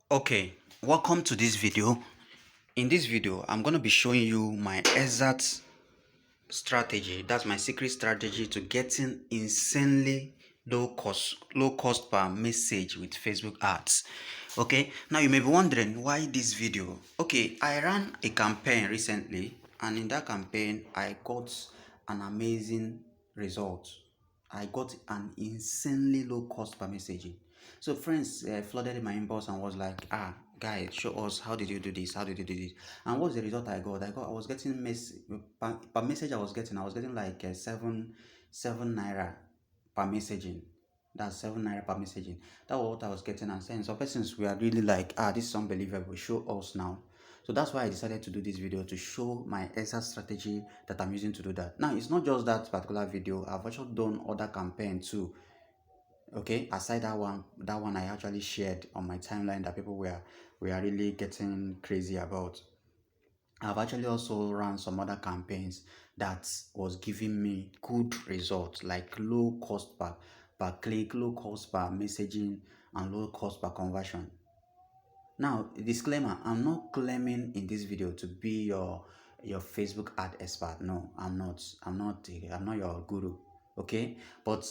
Okay, welcome to this video. In this video, I'm going to be showing you my exact strategy. That's my secret strategy to getting insanely low cost per message with Facebook ads. Okay, now you may be wondering why this video. Okay, I ran a campaign recently, and in that campaign, I got an amazing result. I got an insanely low cost per messaging. So friends flooded in my inbox and was like, guys, show us, how did you do this? How did you do this? And what's the result I got? I was getting per message I was getting like seven naira per messaging. That's 7 naira per messaging. That was what I was getting and saying. Some persons were really like, this is unbelievable. Show us now. So that's why I decided to do this video to show my exact strategy that I'm using to do that. Now, it's not just that particular video. I've also done other campaigns too. Okay, aside that one I actually shared on my timeline that people were really getting crazy about. I've actually also run some other campaigns that was giving me good results, like low cost per click, low cost per messaging, and low cost per conversion. Now, disclaimer, I'm not claiming in this video to be your Facebook ad expert. No, I'm not. I'm not your guru. Okay? But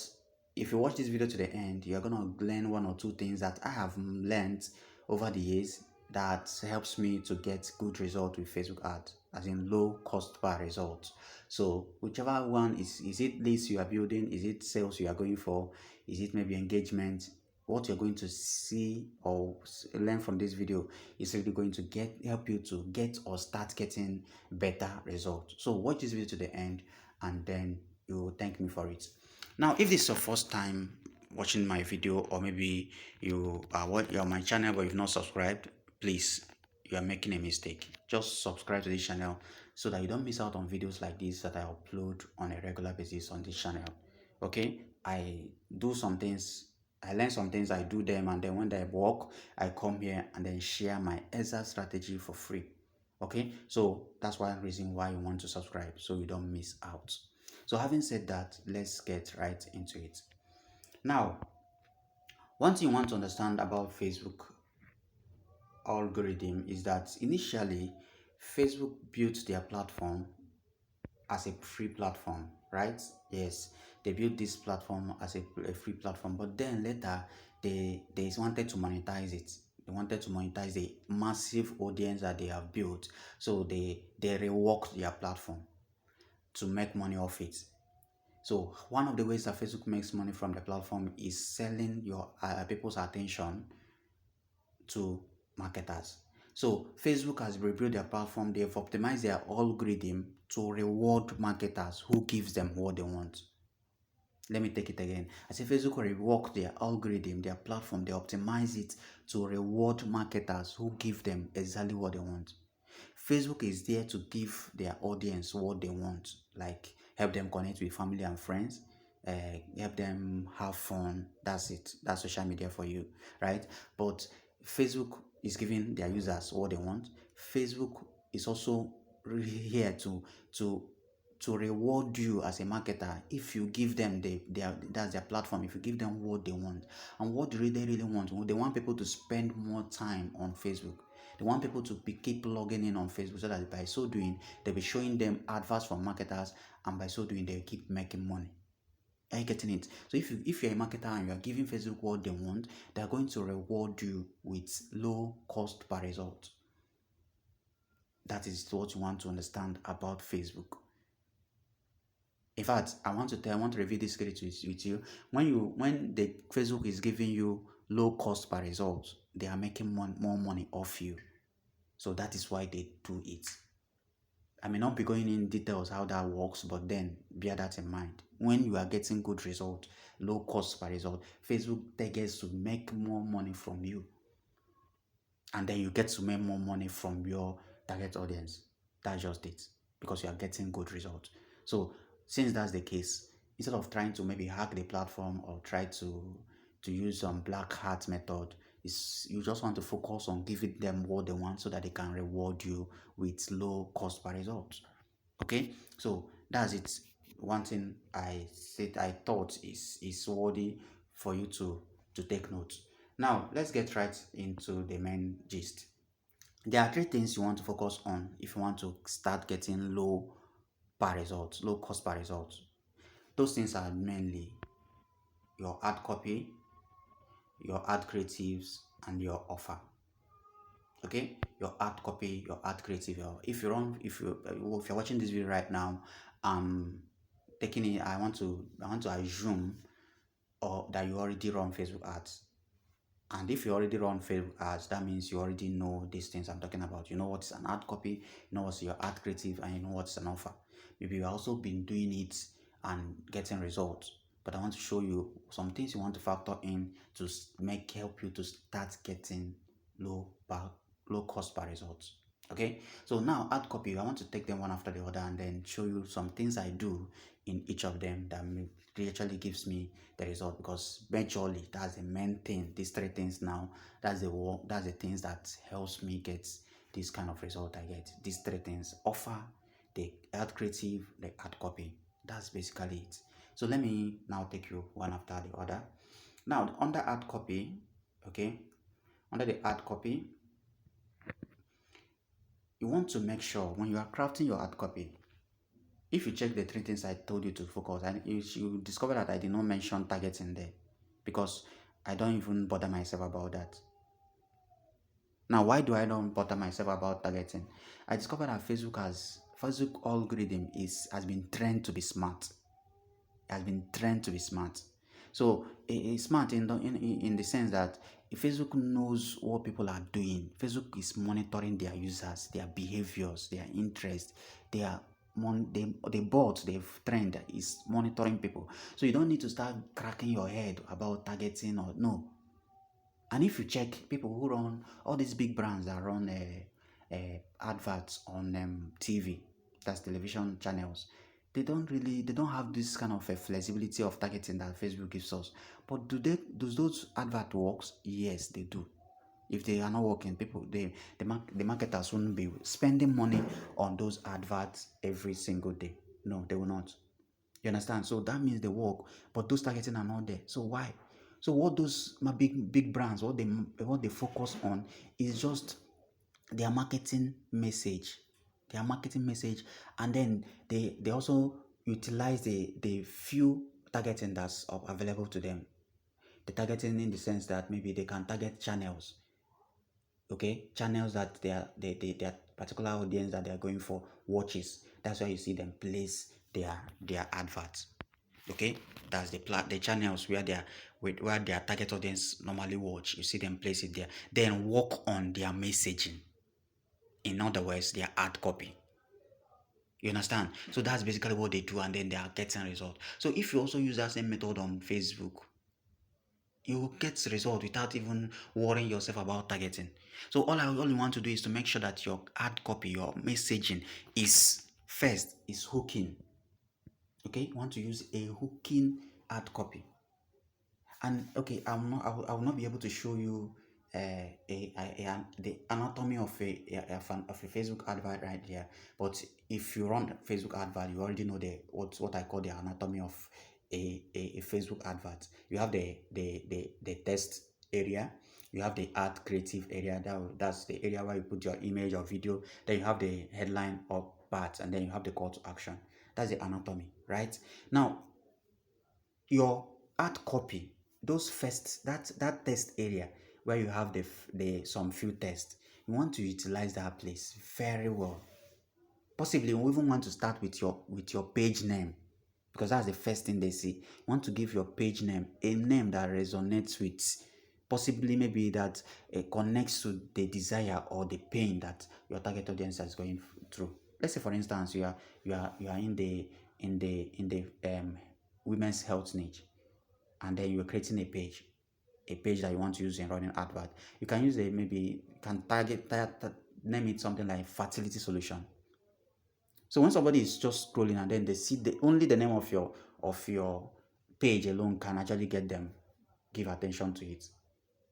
if you watch this video to the end, you're gonna learn one or two things that I have learned over the years that helps me to get good result with Facebook ads, as in low cost per result. So whichever one is it leads you are building, is it sales you are going for, is it maybe engagement, what you're going to see or learn from this video is really going to help you to get or start getting better results. So watch this video to the end and then you will thank me for it. Now, if this is your first time watching my video, or maybe you're on my channel but you've not subscribed, please, you are making a mistake. Just subscribe to this channel so that you don't miss out on videos like this that I upload on a regular basis on this channel. Okay, I do some things, I learn some things, I do them, and then when they work, I come here and then share my exact strategy for free. Okay, so that's one reason why you want to subscribe, so you don't miss out. So having said that, let's get right into it. Now, one thing you want to understand about Facebook algorithm is that initially Facebook built their platform as a free platform, right? Yes, they built this platform as a free platform, but then later they wanted to monetize it. They wanted to monetize the massive audience that they have built, so they reworked their platform to make money off it. So one of the ways that Facebook makes money from the platform is selling your people's attention to marketers. So Facebook has rebuilt their platform. They've optimized their algorithm to reward marketers who gives them what they want. Let me take it again. I say Facebook rework their algorithm, their platform. They optimize it to reward marketers who give them exactly what they want. Facebook is there to give their audience what they want, like help them connect with family and friends, help them have fun. That's it. That's social media for you, right? But Facebook is giving their users what they want. Facebook is also really here to to reward you as a marketer if you give them that's their platform, if you give them what they want. And what do they really want? Well, they want people to spend more time on Facebook. They want people to keep logging in on Facebook, so that by so doing they'll be showing them adverts from marketers, and by so doing they'll keep making money. Are you getting it? So if you're a marketer and you're giving Facebook what they want, they're going to reward you with low cost per result. That is what you want to understand about Facebook. In fact, I want to review this secret with you. When the Facebook is giving you low cost per result, they are making more money off you. So that is why they do it. I may not be going in details how that works, but then bear that in mind. When you are getting good result, low cost per result, Facebook gets to make more money from you. And then you get to make more money from your target audience. That's just it. Because you are getting good results. So since that's the case, instead of trying to maybe hack the platform or try to use some black hat method, is you just want to focus on giving them what they want so that they can reward you with low cost per result. Okay, so that's it. One thing I thought is worthy for you to take note. Now let's get right into the main gist. There are three things you want to focus on if you want to start getting low per results, low cost per results. Those things are mainly your ad copy, your ad creatives, and your offer. Okay, your ad copy, your ad creative. If you're watching this video right now, taking it. I want to assume or that you already run Facebook ads. And if you already run Facebook ads, that means you already know these things I'm talking about. You know what's an ad copy, you know what's your ad creative, and you know what's an offer. Maybe you've also been doing it and getting results. But I want to show you some things you want to factor in to help you to start getting low per, low cost per results. Okay, so now ad copy, I want to take them one after the other and then show you some things I do in each of them that actually gives me the result, because eventually that's the main thing. These three things now, that's the work, that's the things that helps me get this kind of result I get. These three things: offer, the ad creative, the ad copy. That's basically it. So let me now take you one after the other. Now under ad copy, okay, under the ad copy, you want to make sure when you are crafting your ad copy, if you check the three things I told you to focus, and you discover that I did not mention targeting there, because I don't even bother myself about that. Now, why do I don't bother myself about targeting? I discovered that Facebook algorithm has been trained to be smart. It has been trained to be smart. So it's smart in the sense that if Facebook knows what people are doing. Facebook is monitoring their users, their behaviors, their interests, their the bots they've trained is monitoring people. So you don't need to start cracking your head about targeting or no. And if you check people who run all these big brands that run adverts on TV, that's television channels, they don't have this kind of a flexibility of targeting that Facebook gives us. But does those advert works? Yes, they do. If they are not working, the marketers won't be spending money on those adverts every single day. No, they will not. You understand? So that means they work, but those targeting are not there. So why? So what those big brands, what they focus on is just their marketing message, and then they also utilize the few targeting that's available to them. The targeting in the sense that maybe they can target channels, okay, channels that their particular audience that they are going for watches. That's why you see them place their adverts. Okay, that's the channels where their target audience normally watch. You see them place it there, then work on their messaging. In other words, their ad copy. You understand? So that's basically what they do, and then they are getting result. So if you also use that same method on Facebook, you will get result without even worrying yourself about targeting. So all you want to do is to make sure that your ad copy, your messaging is hooking. Okay, you want to use a hooking ad copy. And okay, I will not be able to show you the anatomy of a Facebook advert right here. But if you run Facebook advert, you already know what I call the anatomy of a Facebook advert. You have the test area, you have the ad creative area. That's the area where you put your image or video. Then you have the headline or part, and then you have the call to action. That's the anatomy, right? Now your ad copy, those first that test area where you have the some few tests, you want to utilize that place very well. Possibly you even want to start with your page name, because that's the first thing they see. You want to give your page name a name that resonates with, possibly maybe that connects to the desire or the pain that your target audience is going through. Let's say for instance you are in the women's health niche, and then you're creating a page that you want to use in running advert. You can use maybe you can name it something like fertility solution. So when somebody is just scrolling and then they see only the name of your page alone can actually get them give attention to it.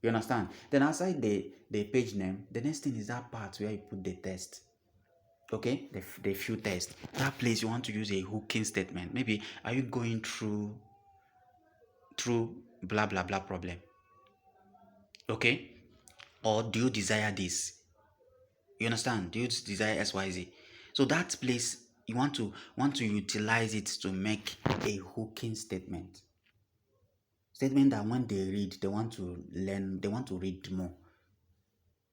You understand? Then outside the page name, the next thing is that part where you put the text. Okay, the few text. That place you want to use a hooking statement. Maybe are you going through blah blah blah problem? Okay? Or do you desire this? You understand? Do you desire XYZ? So that place you want to utilize it to make a hooking statement. Statement that when they read, they want to learn, they want to read more.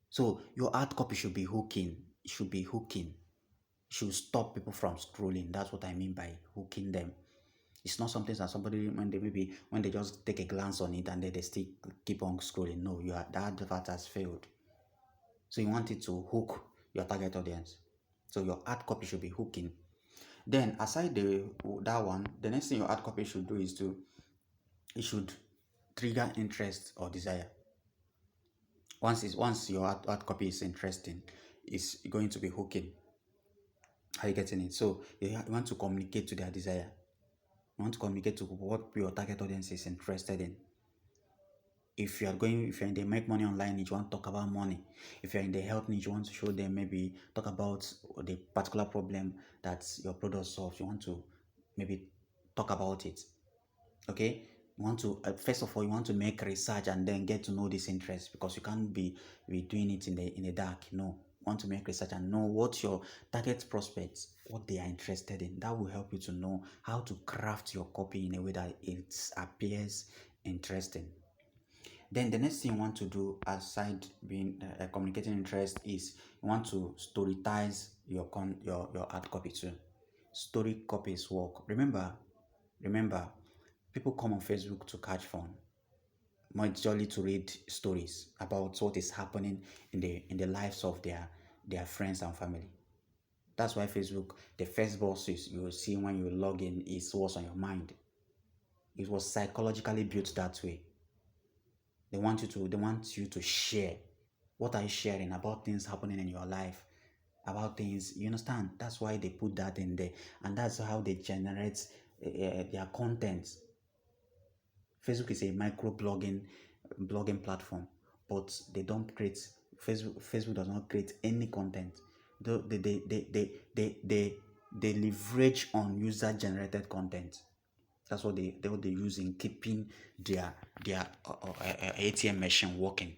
So your hard copy should be hooking. It should be hooking. It should stop people from scrolling. That's what I mean by hooking them. It's not something that somebody when they just take a glance on it and then they still keep on scrolling. No, that advert has failed. So you want it to hook your target audience. So your ad copy should be hooking. Then aside that one, the next thing your ad copy should do is it should trigger interest or desire. Once your ad copy is interesting, it's going to be hooking. Are you getting it? So you want to communicate to their desire. You want to communicate to what your target audience is interested in. If you're in the make money online niche, you want to talk about money. If you're in the health niche, you want to show them, maybe talk about the particular problem that your product solves. You want to maybe talk about it. Okay, you want to first of all, you want to make research and then get to know this interest, because you can't be doing it in the dark. No, you want to make research and know what your target prospects, what they are interested in. That will help you to know how to craft your copy in a way that it appears interesting. Then the next thing you want to do aside being communicating interest is you want to storytize your ad copy too. Story copies work. Remember, people come on Facebook to catch fun, majorly to read stories about what is happening in the lives of their friends and family. That's why Facebook, the first box you will see when you log in is what's on your mind. It was psychologically built that way. They want you to share. What are you sharing about things happening in your life? About things, you understand? That's why they put that in there, and that's how they generate their content. Facebook is a micro blogging platform, but they don't create Facebook does not create any content. They leverage on user generated content. That's what they use in keeping their ATM machine working.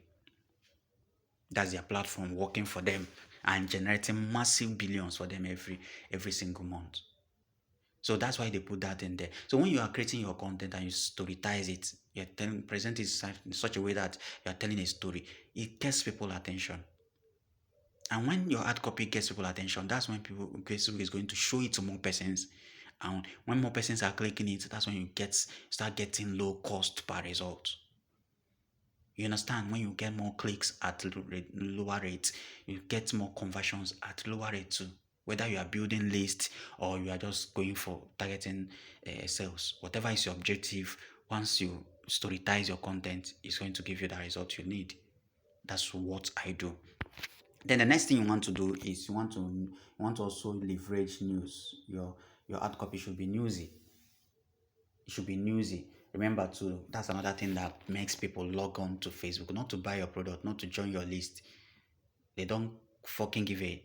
That's their platform working for them and generating massive billions for them every single month. So that's why they put that in there. So when you are creating your content and you storytize it, present it in such a way that you are telling a story, it gets people attention. And when your ad copy gets people attention, that's when Facebook is going to show it to more persons. And when more persons are clicking it, that's when you start getting low cost per result. You understand? When you get more clicks at lower rates, you get more conversions at lower rate too. Whether you are building lists or you are just going for targeting sales, whatever is your objective, once you storytize your content, it's going to give you the result you need. That's what I do. Then the next thing you want to do is you want to also leverage news. Your ad copy should be newsy. It should be newsy. Remember too, that's another thing that makes people log on to Facebook, not to buy your product, not to join your list. They don't fucking give a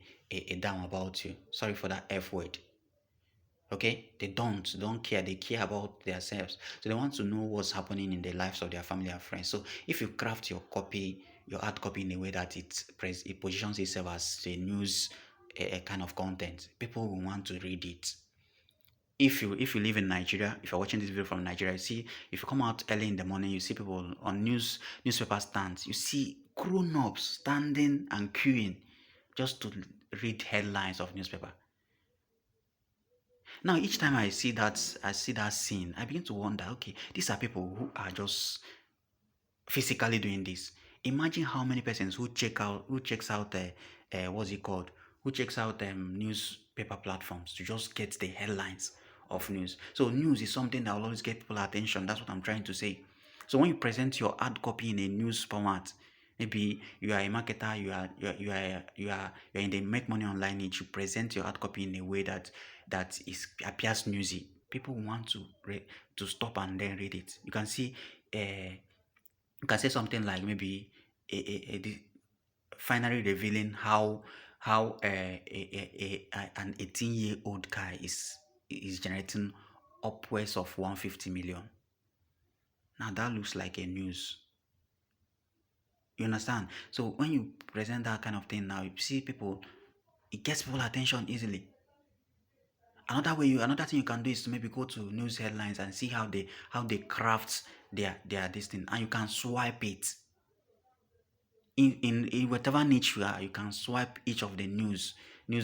damn about you. Sorry for that F word. Okay? They don't care. They care about themselves. So they want to know what's happening in the lives of their family and friends. So if you craft your ad copy in a way that it positions itself as a news a kind of content, people will want to read it. If you live in Nigeria, if you're watching this video from Nigeria, you see, if you come out early in the morning, you see people on newspaper stands. You see grown-ups standing and queuing just to read headlines of newspaper. Now, each time I see that scene, I begin to wonder, okay, these are people who are just physically doing this. Imagine how many persons who checks out what's it called, who checks out newspaper platforms to just get the headlines of news. So news is something that will always get people attention. That's what I'm trying to say. So when you present your ad copy in a news format, maybe you are a marketer, you're in the make money online niche, you present your ad copy in a way that appears newsy. People want to stop and then read it. You can say something like maybe finally revealing how an 18-year-old guy is generating upwards of 150 million. Now that looks like a news. You understand? So when you present that kind of thing now, you see people, it gets people attention easily. Another thing you can do is to maybe go to news headlines and see how they craft their this thing, and you can swipe it in whatever niche you are. You can swipe each of the news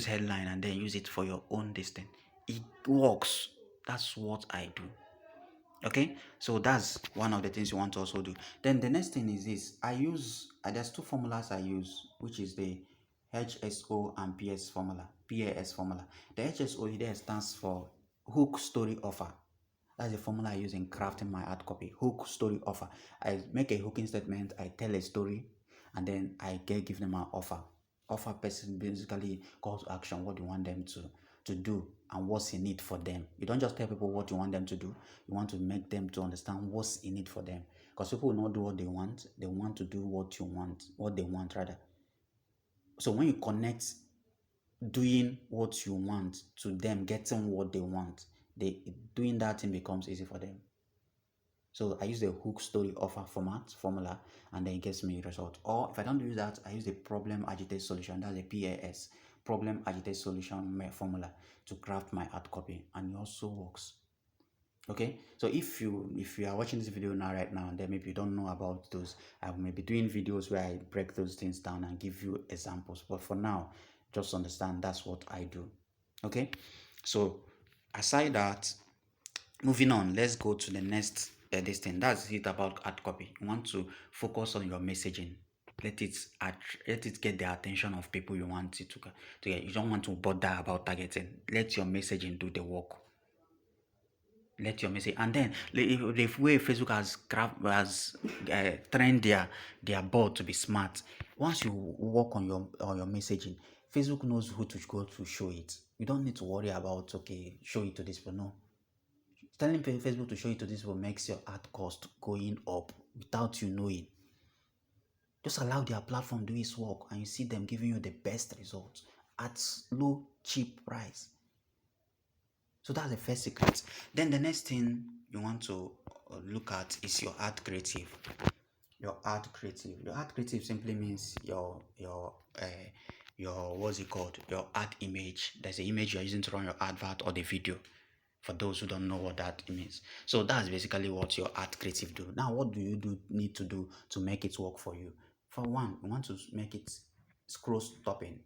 headline and then use it for your own this thing. It works. That's what I do. Okay, so that's one of the things you want to also do. Then the next thing is this. I use there's two formulas I use, which is the HSO and PAS formula. The HSO there stands for hook story offer. That's the formula I use in crafting my hard copy. Hook story offer. I make a hooking statement, I tell a story, and then I give them an offer. Offer person basically call to action, what you want them to do and what's in it for them. You don't just tell people what you want them to do. You want to make them to understand what's in it for them. Because people will not do what they want to do what they want rather. So when you connect doing what you want to them getting what they want, doing that thing becomes easy for them. So I use the hook story offer formula, and then it gives me result. Or if I don't use that, I use the problem agitated solution. That's the PAS, problem agitated solution formula, to craft my hard copy, and it also works. Okay, so if you are watching this video right now, and then maybe you don't know about those, I may be doing videos where I break those things down and give you examples. But for now, just understand that's what I do. Okay, so aside that, moving on, let's go to the next this thing. That's it about hard copy. You want to focus on your messaging. Let it get the attention of people you want it to get. You don't want to bother about targeting. Let your messaging do the work. Let your message, and then the way Facebook has trained their bot to be smart. Once you work on your messaging, Facebook knows who to go to show it. You don't need to worry about show it to this people. No, telling Facebook to show it to this people makes your ad cost going up without you knowing. Just allow their platform do its work, and you see them giving you the best results at low cheap price. So that's the first secret. Then the next thing you want to look at is your ad creative. Your ad creative simply means your what's it called? Your ad image. There's an image you're using to run your advert or the video. For those who don't know what that means. So that's basically what your ad creative do. Now, what do you need to do to make it work for you? For one, you want to make it scroll stopping.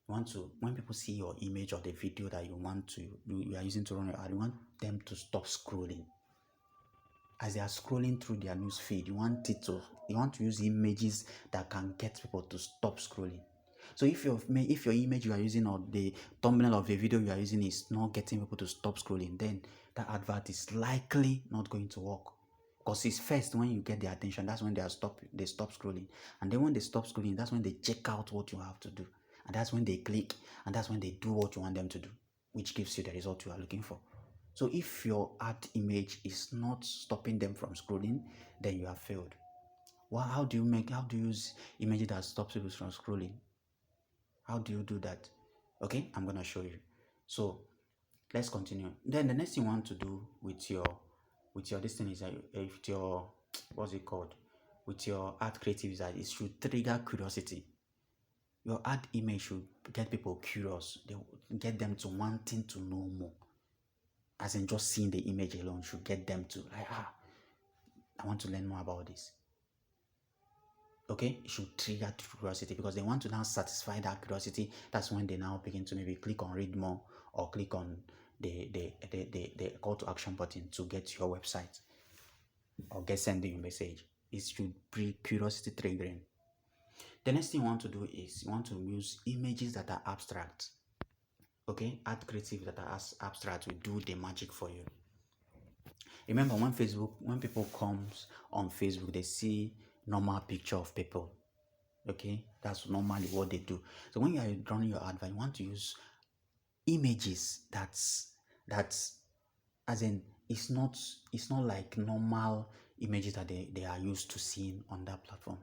You want to, when people see your image or the video that you are using to run your ad, you want them to stop scrolling. As they are scrolling through their news feed, you want to use images that can get people to stop scrolling. So if your image you are using or the thumbnail of the video you are using is not getting people to stop scrolling, then that advert is likely not going to work. Because it's first when you get their attention, that's when they stop scrolling. And then when they stop scrolling, that's when they check out what you have to do. And that's when they click, and that's when they do what you want them to do, which gives you the result you are looking for. So if your ad image is not stopping them from scrolling, then you have failed. Well, how do you use images that stops people from scrolling? How do you do that? Okay, I'm gonna show you. So let's continue. Then the next thing you want to do with your this thing is with your what's it called? With your ad creative is that it should trigger curiosity. Your ad image should get people curious. They get them to wanting to know more. As in just seeing the image alone should get them to I want to learn more about this. Okay, it should trigger curiosity because they want to now satisfy that curiosity. That's when they now begin to maybe click on read more or click on the call to action button to get to your website or get sending a message. It should bring curiosity triggering. The next thing you want to do is you want to use images that are abstract. Okay, ad creative that are abstract will do the magic for you. Remember when people comes on Facebook, they see normal picture of people. Okay, that's normally what they do. So when you are running your advert, you want to use images that's as in it's not like normal images that they are used to seeing on that platform.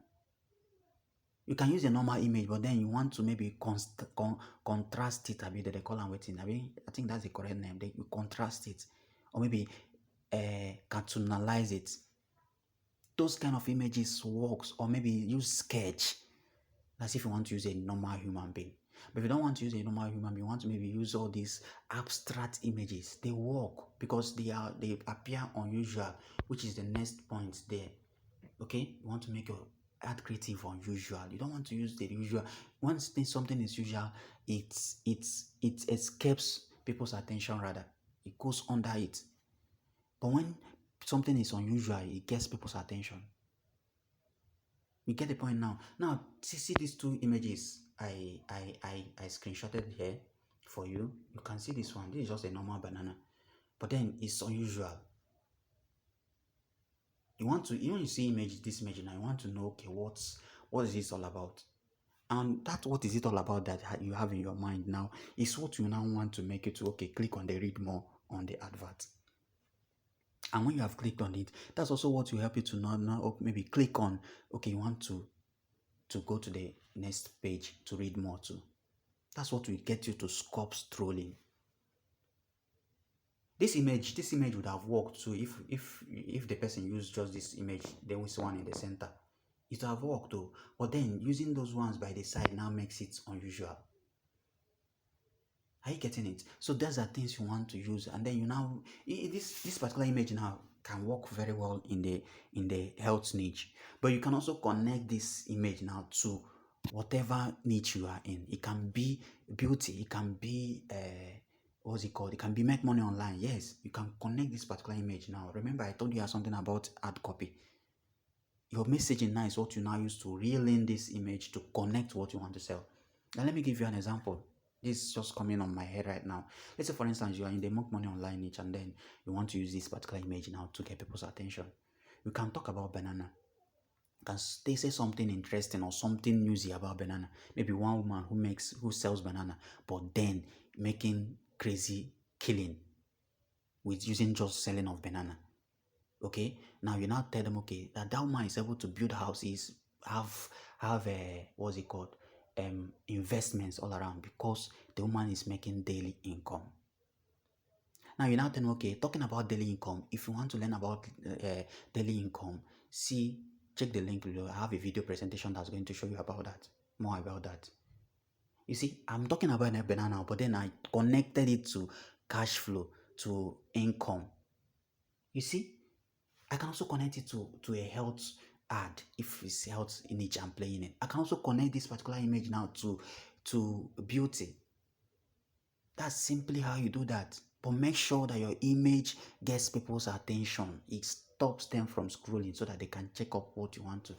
You can use a normal image, but then you want to maybe contrast it a bit. They call and waiting. I think that's the correct name. You contrast it, or maybe cartoonalize it. those kind of images works, or maybe use sketch. That's if you want to use a normal human being. But if you don't want to use a normal human being, you want to maybe use all these abstract images. They work because they appear unusual, which is the next point there. Okay, you want to make your art creative unusual. You don't want to use the usual. Once something is usual, it escapes people's attention rather. It goes under it. But when something is unusual, it gets people's attention. You get the point now. Now, see these two images I screenshotted here for you. You can see this one. This is just a normal banana. But then it's unusual. You want to, when you see this image now, you want to know, okay, what is this all about? And that what is it all about that you have in your mind now is what you now want to make it to, okay, click on the read more on the advert. And when you have clicked on it, that's also what will help you to now maybe click on, okay, you want to go to the next page to read more too. That's what will get you to stop scrolling. This image would have worked too if the person used just this image, there was one in the center. It would have worked too. But then using those ones by the side now makes it unusual. Are you getting it? So those are things you want to use, and then you now this particular image now can work very well in the health niche. But you can also connect this image now to whatever niche you are in. It can be beauty, it can be what's it called? It can be make money online. Yes, you can connect this particular image now. Remember, I told you something about ad copy. Your messaging now is what you now use to reel in this image to connect what you want to sell. Now let me give you an example. This is just coming on my head right now. Let's say, for instance, you are in the make money online niche, and then you want to use this particular image now to get people's attention. You can talk about banana. You can say something interesting or something newsy about banana. Maybe one woman who sells banana, but then making crazy killing with using just selling of banana. Okay, now you now tell them, okay, that woman is able to build houses, have what's it called, investments all around because the woman is making daily income. Now you now tell them, okay, talking about daily income, if you want to learn about daily income, check the link below. I have a video presentation that's going to show you about that, more about that. You see, I'm talking about a banana, but then I connected it to cash flow, to income. You see, I can also connect it to a health ad if it's health image I'm playing it. I can also connect this particular image now to beauty. That's simply how you do that. But make sure that your image gets people's attention. It stops them from scrolling so that they can check up what you want to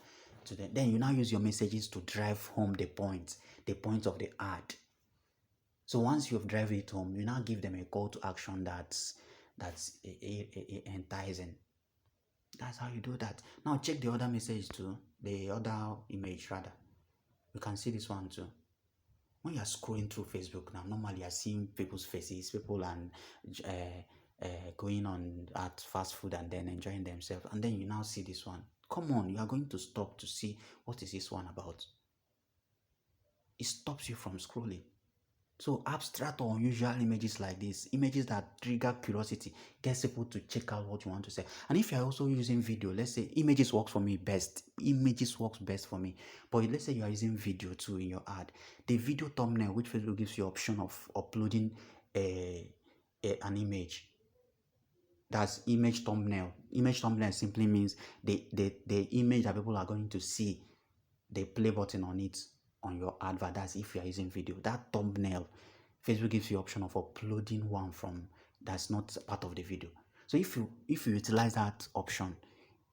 them. Then you now use your messages to drive home the point of the ad. So once you've driven it home, you now give them a call to action that's enticing. That's how you do that. Now check the other message too, the other image rather. You can see this one too. When you are scrolling through Facebook now, normally you are seeing people's faces, people and going on at fast food and then enjoying themselves, and then you now see this one. Come on, you are going to stop to see what is this one about. It stops you from scrolling. So abstract or unusual images like this, images that trigger curiosity, gets people to check out what you want to say. And if you're also using video, let's say images works for me best. Images works best for me. But let's say you are using video too in your ad. The video thumbnail, which Facebook gives you option of uploading an image. That's image thumbnail. Image thumbnail simply means the image that people are going to see, the play button on it on your advert. That's if you are using video. That thumbnail, Facebook gives you option of uploading one from that's not part of the video. So if you utilize that option,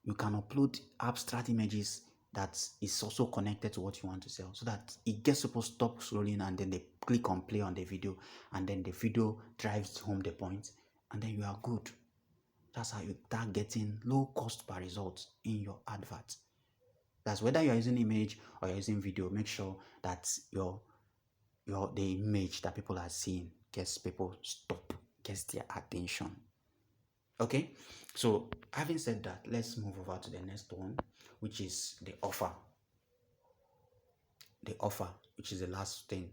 you can upload abstract images that is also connected to what you want to sell, so that it gets people stop scrolling and then they click on play on the video, and then the video drives home the point, and then you are good. That's how you start getting low cost per result in your advert. That's whether you're using image or you're using video. Make sure that the image that people are seeing gets their attention. Okay, so having said that, let's move over to the next one, which is the offer. The offer, which is the last thing.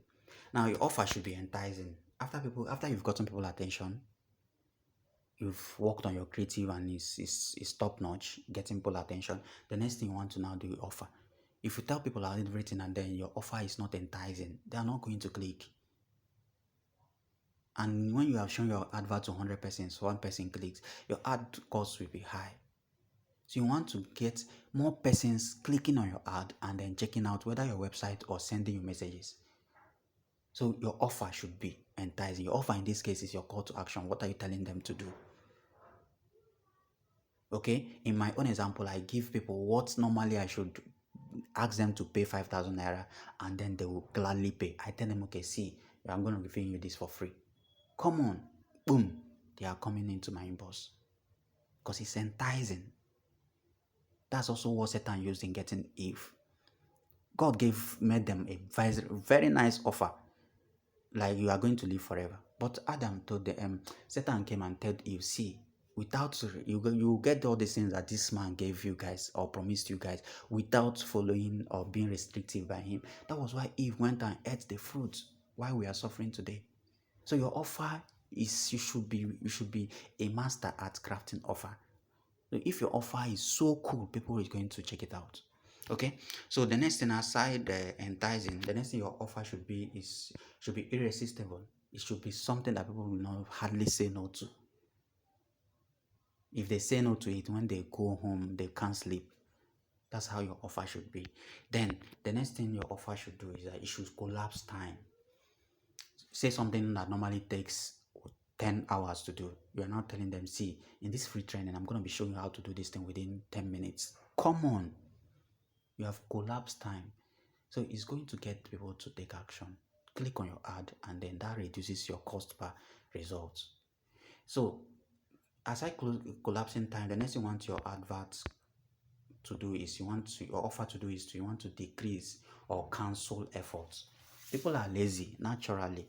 Now your offer should be enticing. After you've gotten people's attention, you've worked on your creative and is top notch, getting people attention. The next thing you want to now do is offer. If you tell people everything and then your offer is not enticing, they are not going to click. And when you have shown your advert to 100 persons, one person clicks, your ad cost will be high. So you want to get more persons clicking on your ad and then checking out whether your website or sending you messages. So your offer should be enticing. Your offer in this case is your call to action. What are you telling them to do? Okay, in my own example, I give people what normally I should ask them to pay 5,000 naira and then they will gladly pay. I tell them, okay, see, I'm going to be giving you this for free. Come on, boom, they are coming into my inbox because it's enticing. That's also what Satan used in getting Eve. God made them a very nice offer, like you are going to live forever. But Adam told them, Satan came and told Eve, see, without you get all the things that this man gave you guys or promised you guys without following or being restrictive by him. That was why Eve went and ate the fruit while we are suffering today. So your offer is you should be a master at crafting offer. So if your offer is so cool, people is going to check it out. Okay, so the next thing aside enticing, the next thing your offer should be irresistible. It should be something that people will not hardly say no to. If they say no to it, when they go home, they can't sleep. That's how your offer should be. Then the next thing your offer should do is that it should collapse time. Say something that normally takes 10 hours to do. You are not telling them, see, in this free training, I'm going to be showing you how to do this thing within 10 minutes. Come on. You have collapsed time. So it's going to get people to take action. Click on your ad and then that reduces your cost per result. So aside collapsing time, the next thing you want your adverts to do is your offer to do is you want to decrease or cancel efforts. People are lazy naturally.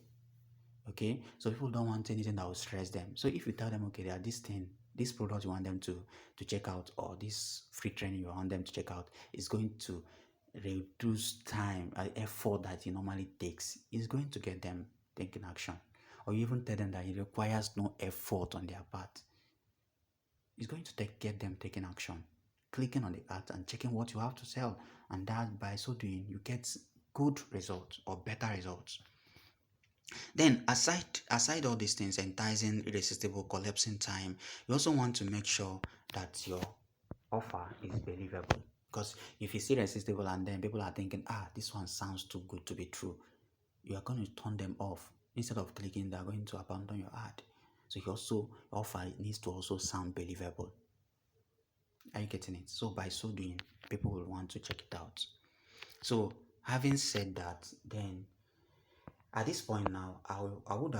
Okay, so people don't want anything that will stress them. So if you tell them, okay, there are this product you want them to check out, or this free training you want them to check out, is going to reduce time and effort that it normally takes. It's going to get them taking action. Or you even tell them that it requires no effort on their part. It's going to get them taking action, clicking on the ad and checking what you have to sell, and that by so doing you get good results or better results. Then aside all these things, enticing, irresistible, collapsing time, you also want to make sure that your offer is believable. Because if it's irresistible and then people are thinking, this one sounds too good to be true, you are going to turn them off. Instead of clicking, they are going to abandon your ad. So your offer needs to also sound believable. Are you getting it? So by so doing, people will want to check it out. So having said that, then at this point now, I would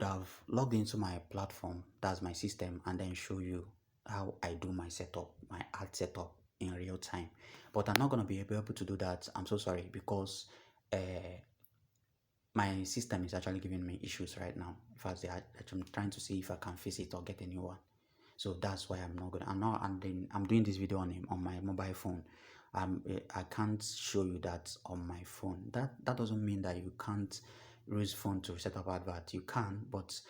have logged into my platform, that's my system, and then show you how I do my setup, my ad setup in real time. But I'm not going to be able to do that. I'm so sorry, because my system is actually giving me issues right now. In fact, I'm trying to see if I can fix it or get a new one. So that's why I'm doing this video on my mobile phone. I can't show you that on my phone. That doesn't mean that you can't use phone to set up advert. You can, but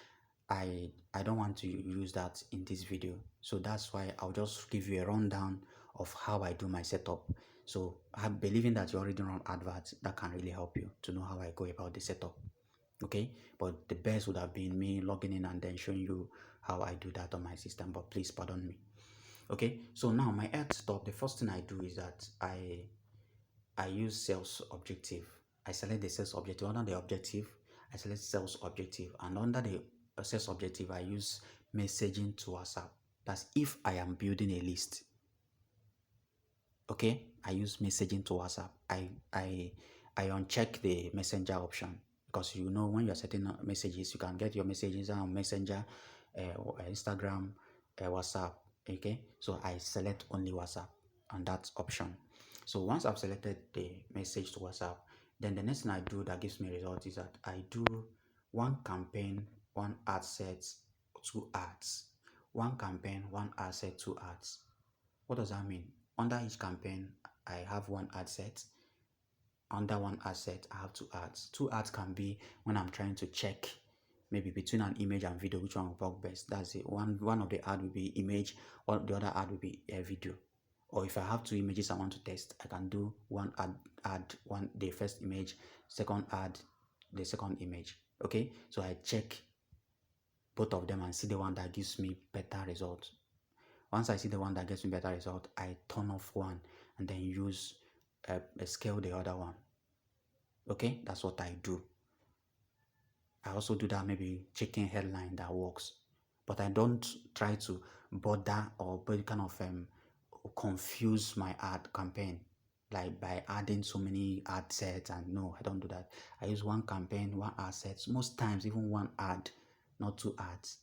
I don't want to use that in this video. So that's why I'll just give you a rundown of how I do my setup. So I'm believing that you already run adverts, that can really help you to know how I go about the setup. Okay, but the best would have been me logging in and then showing you how I do that on my system, but please pardon me. Okay, so now my ad stop, the first thing I do is that I use sales objective. I select the sales objective. Under the objective, I select sales objective, and under the sales objective, I use messaging to WhatsApp. That's if I am building a list. Okay, I use messaging to WhatsApp. I uncheck the messenger option, because when you're setting up messages, you can get your messages on Messenger, Instagram, WhatsApp. Okay, so I select only WhatsApp on that option. So once I've selected the message to WhatsApp, then the next thing I do that gives me results is that I do one campaign, one ad set, two ads. One campaign, one ad set, two ads. What does that mean? Under each campaign, I have one ad set. Under one ad set, I have two ads. Two ads can be when I'm trying to check maybe between an image and video, which one will work best. That's it. One of the ad will be image, or the other ad will be a video. Or if I have two images I want to test, I can do one ad one the first image, second ad the second image. Okay, so I check both of them and see the one that gives me better result. Once I see the one that gives me better result, I turn off one and then use scale the other one. Okay, that's what I do. I also do that, maybe checking headline that works, but I don't try to bother or kind of confuse my ad campaign, like by adding so many ad sets. And no, I don't do that. I use one campaign, one ad set, most times even one ad, not two ads.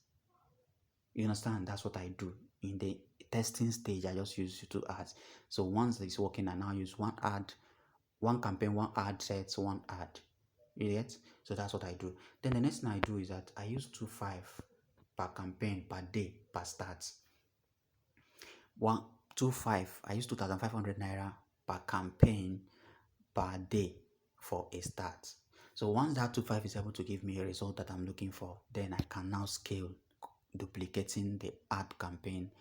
You understand? That's what I do. In the testing stage, I just use two ads. So once it's working, I now use one ad, one campaign, one ad sets, one ad. You get? So that's what I do. Then the next thing I do is that I use 2.5 per campaign per day per start. 1.25, I use 2,500 naira per campaign per day for a start. So once that 2.5 is able to give me a result that I'm looking for, then I can now scale, duplicating the ad campaign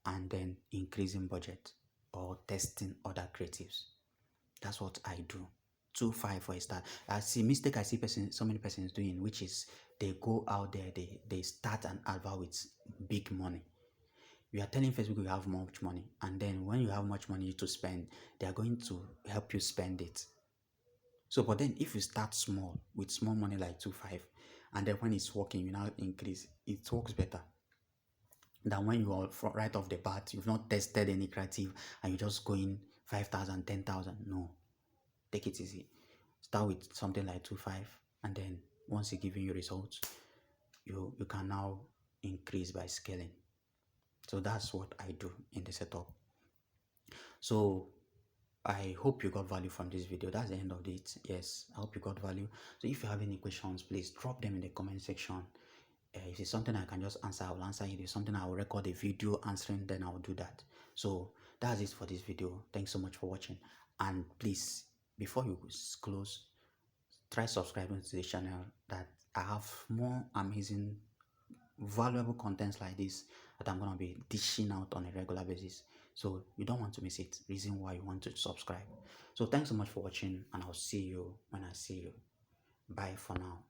and then increasing budget or testing other creatives. That's what I do. 2.5 for a start. I see so many persons doing, which is they go out there, they start an advert with big money. You are telling Facebook you have much money, and then when you have much money to spend, they are going to help you spend it. So, but then if you start small with small money like 2.5, and then when it's working, you now increase, it works better than when you are right off the bat, you've not tested any creative and you're just going 5,000, 10,000. No, take it easy. Start with something like 2.5, and then once it's giving you results, you can now increase by scaling. So that's what I do in the setup. So I hope you got value from this video. That's the end of it. Yes, I hope you got value. So if you have any questions, please drop them in the comment section. If it's something I can just answer, I will answer it. If it's something I will record a video answering, then I will do that. So that's it for this video. Thanks so much for watching. And please, before you close, try subscribing to the channel, that I have more amazing, valuable contents like this that I'm going to be dishing out on a regular basis. So you don't want to miss it. Reason why you want to subscribe. So thanks so much for watching, and I'll see you when I see you. Bye for now.